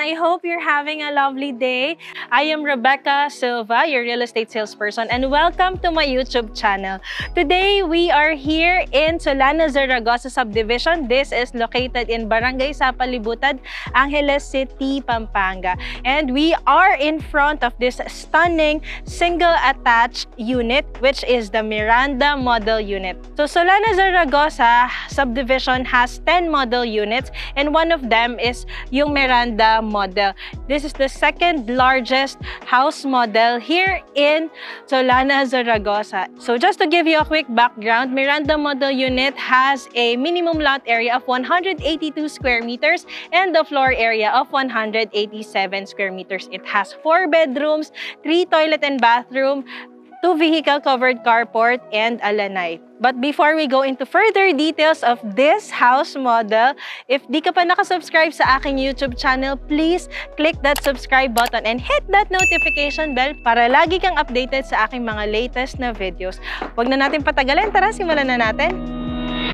I hope you're having a lovely day. I am Rebecca Silva, your real estate salesperson, and welcome to my YouTube channel. Today, we are here in Solana, Zaragoza subdivision. This is located in Barangay Sapalibutan, Angeles City, Pampanga. And we are in front of this stunning single-attached unit, which is the Miranda Model Unit. So, Solana, Zaragoza subdivision has 10 model units, and one of them is yung Miranda model. This is the second largest house model here in Solana, Zaragoza. So just to give you a quick background, Miranda model unit has a minimum lot area of 182 square meters and the floor area of 187 square meters. It has 4 bedrooms, 3 toilet and bathroom, 2 vehicle covered carport, and a lanai. But before we go into further details of this house model, if di ka pa nakasubscribe sa aking YouTube channel, please click that subscribe button and hit that notification bell para lagi kang updated sa aking mga latest na videos. Huwag na natin patagalin, tara simulan na natin.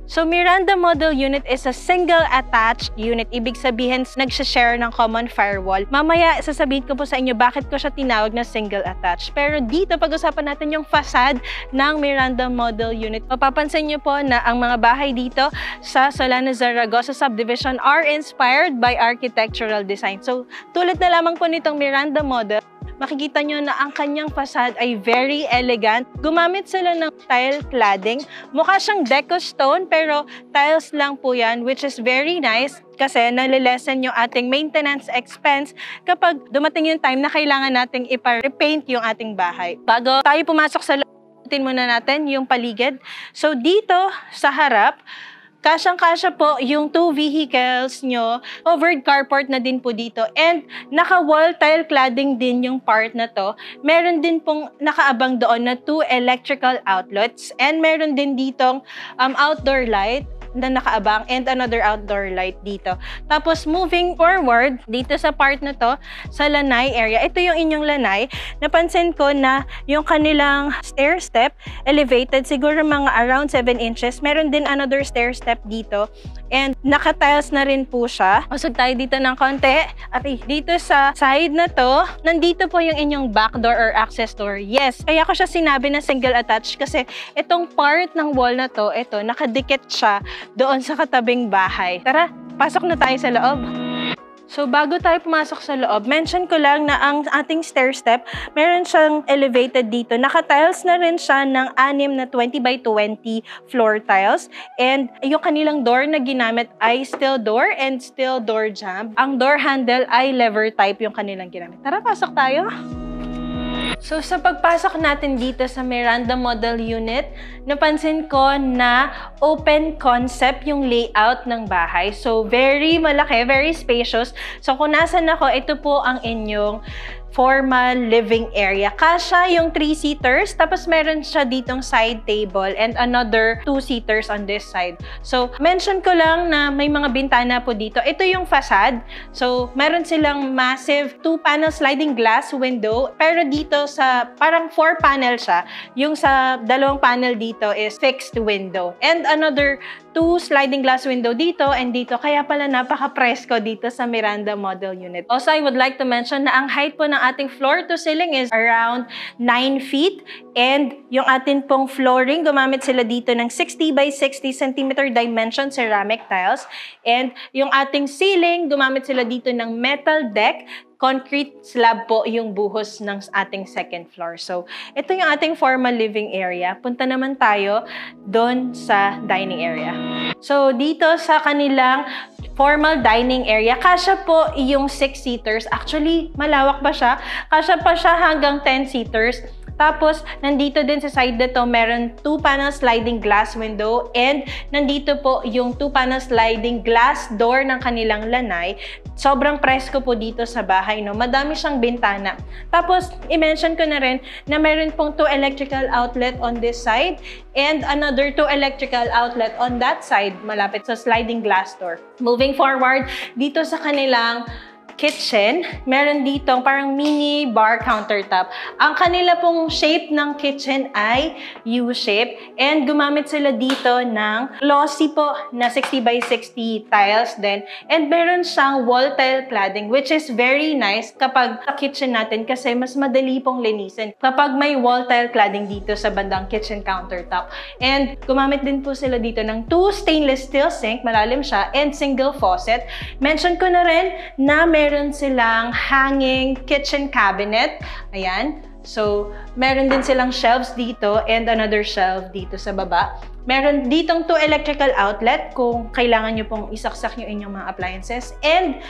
So, Miranda Model Unit is a single-attached unit. Ibig sabihin, nagsha-share ng common firewall. Mamaya, sasabihin ko po sa inyo bakit ko siya tinawag na single-attached. Pero dito, pag-usapan natin yung facade ng Miranda Model Unit. Mapapansin nyo po na ang mga bahay dito sa Solana, Zaragoza subdivision are inspired by architectural design. So, tulad na lamang po nitong Miranda Model, makikita nyo na ang kanyang facade ay very elegant. Gumamit sila ng tile cladding. Mukha siyang deco stone pero tiles lang po yan, which is very nice kasi nalilesen yung ating maintenance expense kapag dumating yung time na kailangan nating ipa-repaint yung ating bahay. Bago tayo pumasok sa loob, muna natin yung paligid. So dito sa harap, kasyang-kasya po yung 2 vehicles nyo. Covered carport na din po dito. And naka-wall tile cladding din yung part na to. Meron din pong nakaabang doon na 2 electrical outlets. And meron din ditong outdoor light na nakaabang and another outdoor light dito. Tapos moving forward, dito sa part na to, sa lanai area, ito yung inyong lanai. Napansin ko na yung kanilang stair step, elevated, siguro mga around 7 inches. Meron din another stair step dito. And naka-tiles na rin po siya. Usog tayo dito ng konti. At dito sa side na to, nandito po yung inyong back door or access door. Yes, kaya ko siya sinabi na single attached kasi itong part ng wall na to, ito, nakadikit siya doon sa katabing bahay. Tara, pasok na tayo sa loob. So, bago tayo pumasok sa loob, mention ko lang na ang ating stair step, meron siyang elevated dito. Naka-tiles na rin siya ng 6 na 20 by 20 floor tiles. And yung kanilang door na ginamit ay steel door and steel door jamb. Ang door handle ay lever type yung kanilang ginamit. Tara, pasok tayo! So, sa pagpasok natin dito sa Miranda Model Unit, napansin ko na open concept yung layout ng bahay. So, very malaki, very spacious. So, kung nasan ako, ito po ang inyong formal living area. Kasya yung 3-seaters, tapos meron siya ditong side table and another 2-seaters on this side. So, mention ko lang na may mga bintana po dito. Ito yung facade. So, meron silang massive 2-panel sliding glass window, pero dito sa, parang 4-panel siya. Yung sa 2 panel dito is fixed window. And another 2 sliding glass window dito and dito. Kaya pala napaka-presko dito sa Miranda Model Unit. Also, I would like to mention na ang height po ng ating floor to ceiling is around 9 feet. And yung atin pong flooring, gumamit sila dito ng 60 by 60 cm dimension ceramic tiles. And yung ating ceiling, gumamit sila dito ng metal deck. Concrete slab po yung buhos ng ating second floor. So, ito yung ating formal living area. Punta naman tayo doon sa dining area. So, dito sa kanilang formal dining area, kasya po yung 6-seaters. Actually, malawak pa siya. Kasya pa siya hanggang 10-seaters. Tapos, nandito din sa side na to, meron 2-panel sliding glass window and nandito po yung 2-panel sliding glass door ng kanilang lanai. Sobrang presko po dito sa bahay, no? Madami siyang bintana. Tapos, i-mention ko na rin na meron pong 2 electrical outlet on this side and another 2 electrical outlet on that side, malapit sa sliding glass door. Moving forward, dito sa kanilang kitchen, meron ditong parang mini bar countertop. Ang kanila pong shape ng kitchen ay U-shape and gumamit sila dito ng glossy po na 60 by 60 tiles din. And meron siyang wall tile cladding which is very nice kapag sa kitchen natin kasi mas madali pong linisin kapag may wall tile cladding dito sa bandang kitchen countertop. And gumamit din po sila dito ng 2 stainless steel sink, malalim siya, and single faucet. Mention ko na rin na meron silang hanging kitchen cabinet. Ayan. So, meron din silang shelves dito and another shelf dito sa baba. Meron ditong 2 electrical outlet kung kailangan nyo pong isaksak yung inyong mga appliances. And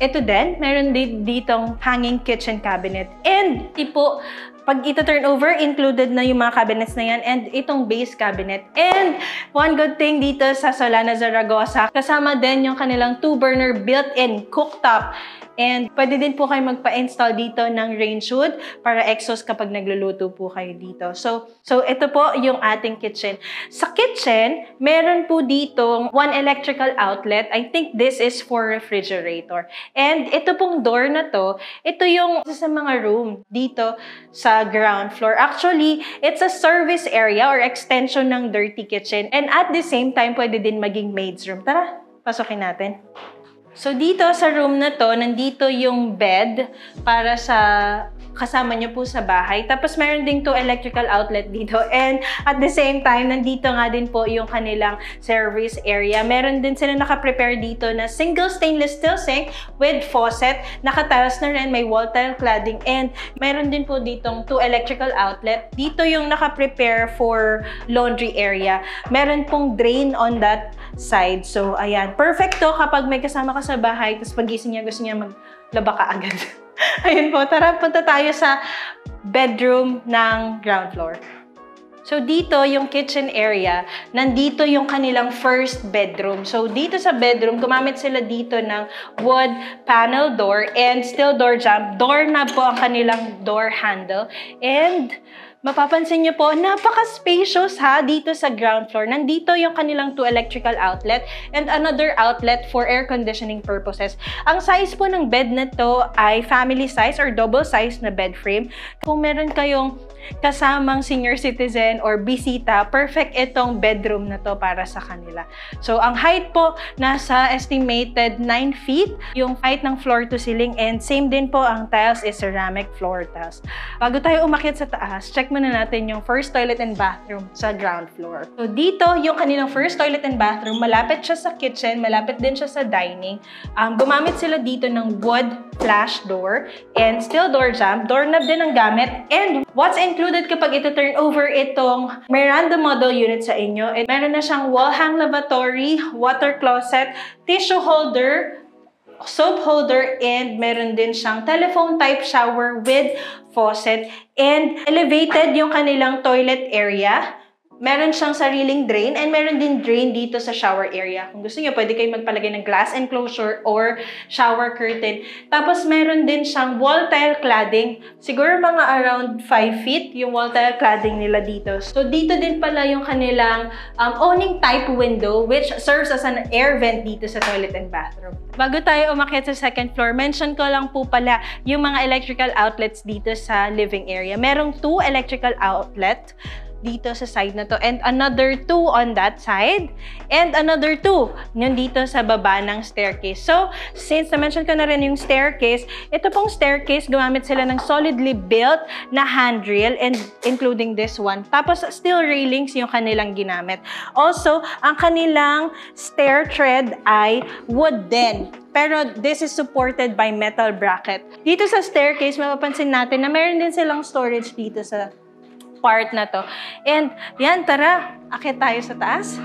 ito din, meron ditong hanging kitchen cabinet. And tipo, pag ito-turn over, included na yung mga cabinets na yan and itong base cabinet. And one good thing dito sa Solana Zaragoza, kasama din yung kanilang 2-burner built-in cooktop. And pwede din po kayo magpa-install dito ng range hood para exhaust kapag nagluluto po kayo dito. So ito po yung ating kitchen. Sa kitchen, meron po dito 1 electrical outlet. I think this is for refrigerator. And ito pong door na to, ito yung sa mga room dito sa ground floor. Actually, it's a service area or extension ng dirty kitchen. And at the same time, pwede din maging maid's room. Tara, pasukin natin. So, dito sa room na to, nandito yung bed para sa kasama nyo po sa bahay. Tapos, meron ding 2 electrical outlet dito. And at the same time, nandito nga din po yung kanilang service area. Meron din sila nakaprepare dito na single stainless steel sink with faucet. Nakatiles na rin, may wall tile cladding. And meron din po ditong 2 electrical outlet. Dito yung nakaprepare for laundry area. Meron pong drain on that side. So, ayan. Perfect to kapag may kasama ka sa bahay, tapos pagising niya, gusto niya maglaba ka agad. Ayun po, tara, punta tayo sa bedroom ng ground floor. So, dito yung kitchen area, nandito yung kanilang first bedroom. So, dito sa bedroom, gumamit sila dito ng wood panel door and steel door jamb. Doorknob po ang kanilang door handle. And mapapansin nyo po, napaka-spacious ha dito sa ground floor. Nandito yung kanilang 2 electrical outlet and another outlet for air conditioning purposes. Ang size po ng bed na to ay family size or double size na bed frame. Kung meron kayong kasamang senior citizen or bisita, perfect itong bedroom na to para sa kanila. So, ang height po, nasa estimated 9 feet, yung height ng floor to ceiling, and same din po ang tiles is ceramic floor tiles. Bago tayo umakyat sa taas, check muna natin yung first toilet and bathroom sa ground floor. So, dito, yung kanilang first toilet and bathroom, malapit siya sa kitchen, malapit din siya sa dining. Gumamit sila dito ng wood flash door and steel door jamb, doorknob din ang gamit, and what's included kapag ito turn over itong Miranda model unit sa inyo, meron na siyang wall hang lavatory, water closet, tissue holder, soap holder, and meron din siyang telephone type shower with faucet, and elevated yung kanilang toilet area. Meron siyang sariling drain and meron din drain dito sa shower area. Kung gusto niyo, pwede kayo magpalagay ng glass enclosure or shower curtain. Tapos meron din siyang wall tile cladding. Siguro mga around 5 feet yung wall tile cladding nila dito. So dito din pala yung kanilang awning type window which serves as an air vent dito sa toilet and bathroom. Bago tayo umakyat sa second floor, mention ko lang po pala yung mga electrical outlets dito sa living area. Merong 2 electrical outlet dito sa side na to, and another 2 on that side, and another 2 nandito sa baba ng staircase. So, since na-mention ko na rin yung staircase, ito pong staircase, gumamit sila ng solidly built na handrail, and including this one. Tapos, steel railings yung kanilang ginamit. Also, ang kanilang stair tread ay wood din. Pero this is supported by metal bracket. Dito sa staircase, mapapansin natin na meron din silang storage dito sa part na to. And yan, tara, akit tayo sa taas.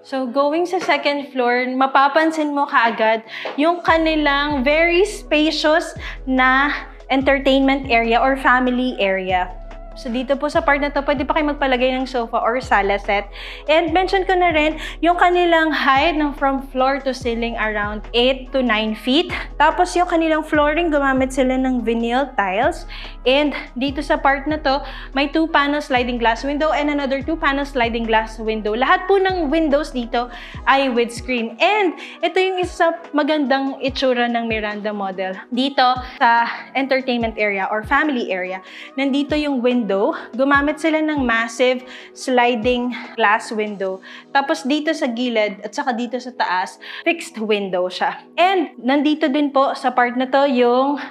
So, going sa second floor, mapapansin mo kaagad yung kanilang very spacious na entertainment area or family area. So dito po sa part na to, pwede pa kayo magpalagay ng sofa or sala set. And mention ko na rin, yung kanilang height ng from floor to ceiling around 8 to 9 feet. Tapos yung kanilang flooring, gumamit sila ng vinyl tiles. And dito sa part na to, may 2-panel sliding glass window and another 2-panel sliding glass window. Lahat po ng windows dito ay with screen. And ito yung isa sa magandang itsura ng Miranda model. Dito sa entertainment area or family area, nandito yung window. Gumamit sila ng massive sliding glass window. Tapos dito sa gilid at saka dito sa taas, fixed window siya. And nandito din po sa part na to yung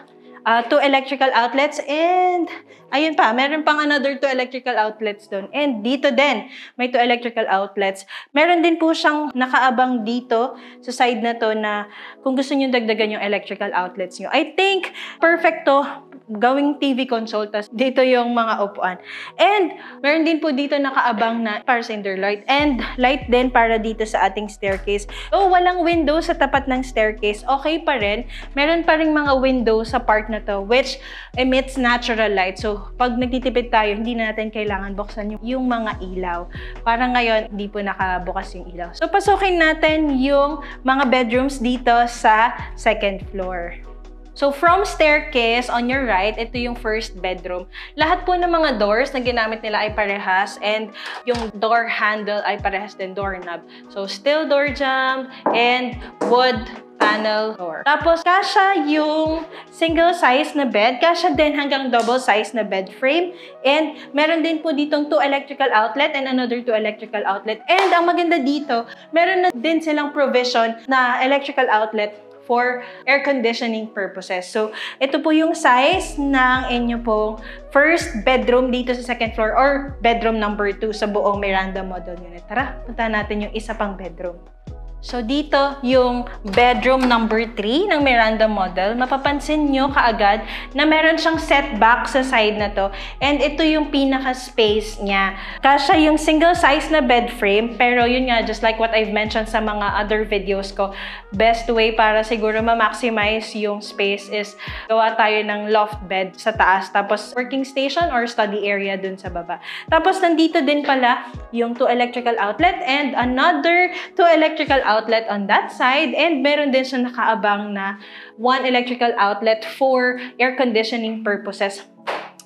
2 electrical outlets and ayun pa, meron pang another 2 electrical outlets doon. And dito din, may 2 electrical outlets. Meron din po siyang nakaabang dito sa side na to na kung gusto niyo dagdagan yung electrical outlets niyo. I think perfect to gawing TV console, tas dito yung mga upuan. And meron din po dito nakaabang na para sa indoor light and light din para dito sa ating staircase. So walang window sa tapat ng staircase, okay pa rin. Meron pa rin mga window sa part na to which emits natural light. So pag nagtitipid tayo, hindi na natin kailangan buksan yung mga ilaw. Para ngayon, hindi po nakabukas yung ilaw. So pasukin natin yung mga bedrooms dito sa second floor. So, from staircase, on your right, ito yung first bedroom. Lahat po ng mga doors na ginamit nila ay parehas and yung door handle ay parehas din, doorknob. So, steel door jamb and wood panel door. Tapos, kasya yung single size na bed. Kasya din hanggang double size na bed frame. And meron din po ditong 2 electrical outlet and another 2 electrical outlet. And ang maganda dito, meron na din silang provision na electrical outlet for air conditioning purposes. So, ito po yung size ng inyo pong first bedroom dito sa second floor or bedroom number 2 sa buong Miranda model unit. Tara, punta natin yung isa pang bedroom. So, dito yung bedroom number 3 ng Miranda model. Mapapansin nyo kaagad na meron siyang setback sa side na to. And ito yung pinaka-space niya. Kasya yung single size na bed frame. Pero yun nga, just like what I've mentioned sa mga other videos ko, best way para siguro ma-maximize yung space is gawa tayo ng loft bed sa taas. Tapos working station or study area dun sa baba. Tapos nandito din pala yung 2 electrical outlet and another 2 electrical outlet on that side, and meron din siya nakaabang na 1 electrical outlet for air conditioning purposes.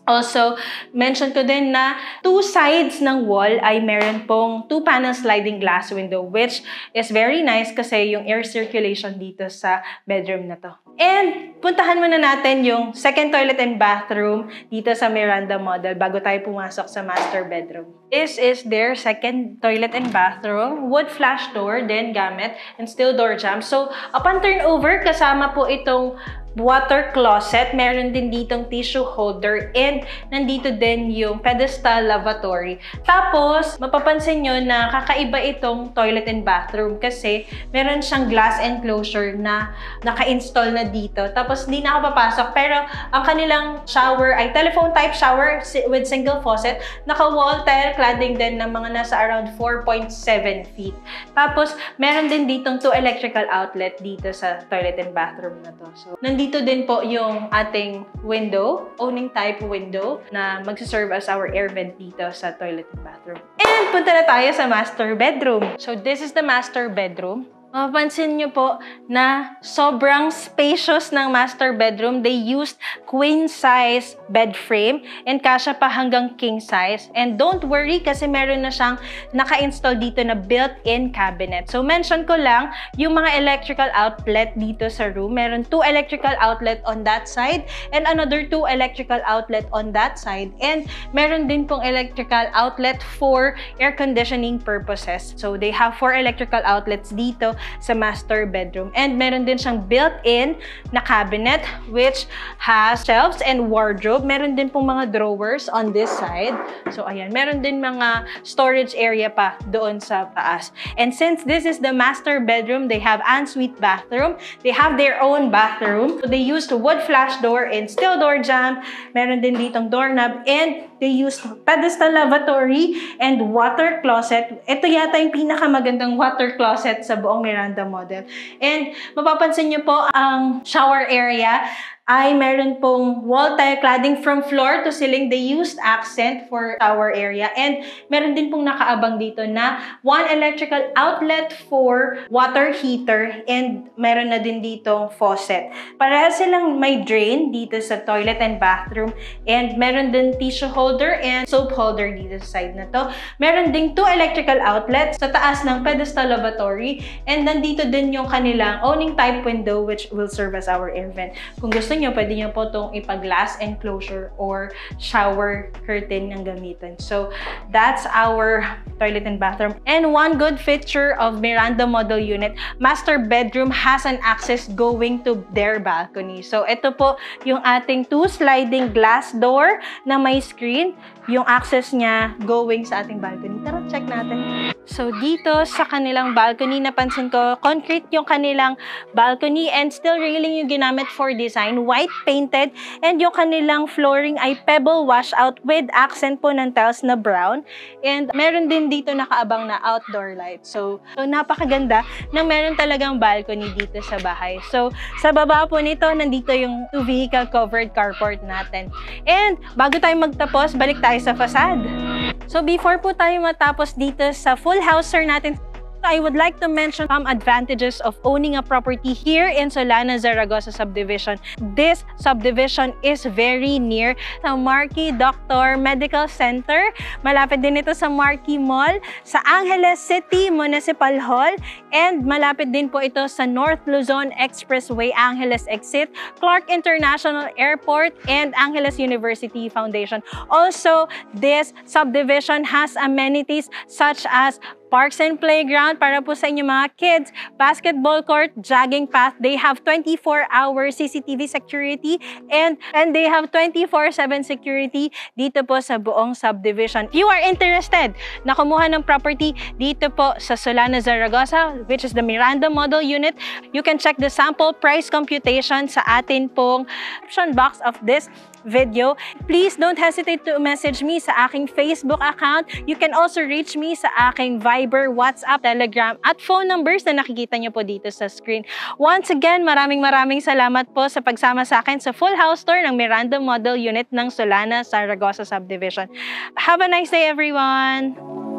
Also, mention ko din na 2 sides ng wall ay meron pong 2-panel sliding glass window, which is very nice kasi yung air circulation dito sa bedroom na to. And puntahan muna natin yung second toilet and bathroom dito sa Miranda model bago tayo pumasok sa master bedroom. This is their second toilet and bathroom. Wood flash door din gamit and steel door jamb. So, upon turnover, kasama po itong water closet, meron din ditong tissue holder, and nandito din yung pedestal lavatory. Tapos, mapapansin nyo na kakaiba itong toilet and bathroom kasi meron siyang glass enclosure na naka-install na dito. Tapos, hindi na ako papasok. Pero, ang kanilang shower ay telephone type shower with single faucet. Naka-wall tile cladding din ng mga nasa around 4.7 feet. Tapos, meron din ditong 2 electrical outlet dito sa toilet and bathroom na to. So, dito din po yung ating window, owning type window, na magsaserve as our air vent dito sa toilet and bathroom. And punta na tayo sa master bedroom. So this is the master bedroom. Mapapansin nyo po na sobrang spacious ng master bedroom. They used queen size bed frame and kasya pa hanggang king size. And don't worry kasi meron na siyang naka-install dito na built-in cabinet. So mention ko lang yung mga electrical outlet dito sa room. Meron 2 electrical outlet on that side and another 2 electrical outlet on that side. And meron din pong electrical outlet for air conditioning purposes. So they have 4 electrical outlets dito sa master bedroom. And meron din siyang built-in na cabinet which has shelves and wardrobe. Meron din pong mga drawers on this side. So ayan, meron din mga storage area pa doon sa taas. And since this is the master bedroom, they have ensuite bathroom. They have their own bathroom. So they used wood flash door and steel door jamb. Meron din ditong doorknob and they used pedestal lavatory and water closet. Ito yata yung pinakamagandang water closet sa buong Miranda model. And mapapansin nyo po ang shower area ay meron pong wall tile cladding from floor to ceiling. They used accent for our area. And meron din pong nakaabang dito na one electrical outlet for water heater and meron na din dito faucet. Parehas silang may drain dito sa toilet and bathroom and meron din tissue holder and soap holder dito sa side na to. Meron ding 2 electrical outlets sa taas ng pedestal lavatory and nandito din yung kanilang owning type window which will serve as our air vent. Kung gusto nyo, pwede nyo po itong ipag-glass enclosure or shower curtain ang gamitin. So, that's our toilet and bathroom. And one good feature of Miranda model unit, master bedroom has an access going to their balcony. So, ito po yung ating 2 sliding glass door na may screen. Yung access niya going sa ating balcony. Tara, check natin. So, dito sa kanilang balcony, napansin ko, concrete yung kanilang balcony and steel railing yung ginamit for design, white painted, and yung kanilang flooring ay pebble washout with accent po ng tiles na brown. And meron din dito nakaabang na outdoor light. So napakaganda na meron talagang balcony dito sa bahay. So, sa baba po nito, nandito yung 2 vehicle covered carport natin. And bago tayo magtapos, balik tayo sa facade. So, before po tayo matapos dito sa full house tour natin, I would like to mention some advantages of owning a property here in Solana Zaragoza subdivision. This subdivision is very near sa Marquee Doctor Medical Center. Malapit din ito sa Marquee Mall, sa Angeles City Municipal Hall, and malapit din po ito sa North Luzon Expressway Angeles Exit, Clark International Airport, and Angeles University Foundation. Also, this subdivision has amenities such as parks and playground para po sa inyong mga kids, basketball court, jogging path. They have 24-hour CCTV security and they have 24/7 security dito po sa buong subdivision. If you are interested na kumuha ng property dito po sa Solana Zaragoza, which is the Miranda model unit, you can check the sample price computation sa atin pong description box of this video. Please don't hesitate to message me sa aking Facebook account. You can also reach me sa aking Viber, WhatsApp, Telegram at phone numbers na nakikita nyo po dito sa screen. Once again, maraming salamat po sa pagsama sa akin sa full house tour ng Miranda model unit ng Solana Zaragoza subdivision. Have a nice day, everyone!